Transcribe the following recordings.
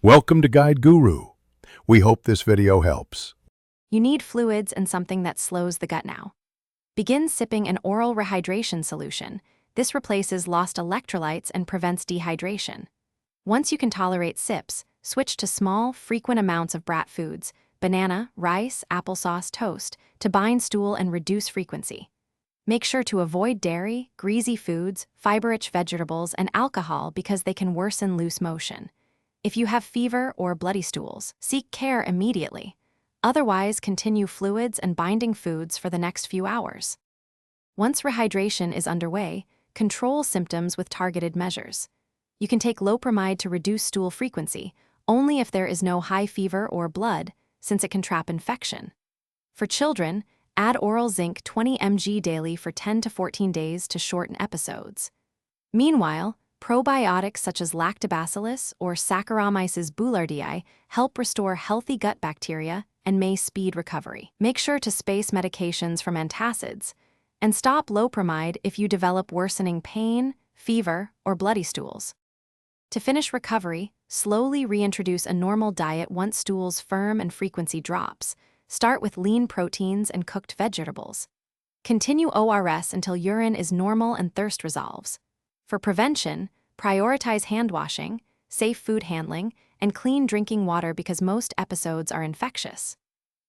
Welcome to Guide Guru. We hope this video helps. You need fluids and something that slows the gut now. Begin sipping an oral rehydration solution. This replaces lost electrolytes and prevents dehydration. Once you can tolerate sips, switch to small, frequent amounts of brat foods, banana, rice, applesauce, toast, to bind stool and reduce frequency. Make sure to avoid dairy, greasy foods, fiber-rich vegetables, and alcohol because they can worsen loose motion. If you have fever or bloody stools, seek care immediately. Otherwise, continue fluids and binding foods for the next few hours. Once rehydration is underway, control symptoms with targeted measures. You can take loperamide to reduce stool frequency, only if there is no high fever or blood, since it can trap infection. For children, add oral zinc 20 mg daily for 10 to 14 days to shorten episodes. Meanwhile, probiotics such as Lactobacillus or Saccharomyces boulardii help restore healthy gut bacteria and may speed recovery. Make sure to space medications from antacids, and stop loperamide if you develop worsening pain, fever, or bloody stools. To finish recovery, slowly reintroduce a normal diet once stools firm and frequency drops. Start with lean proteins and cooked vegetables. Continue ORS until urine is normal and thirst resolves. For prevention, prioritize hand washing, safe food handling, and clean drinking water because most episodes are infectious.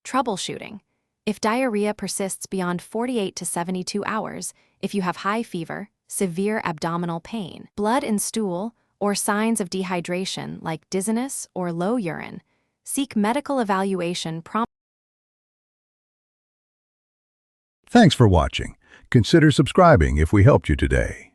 Troubleshooting. If diarrhea persists beyond 48 to 72 hours, if you have high fever, severe abdominal pain, blood in stool, or signs of dehydration like dizziness or low urine, seek medical evaluation promptly. Thanks for watching. Consider subscribing if we helped you today.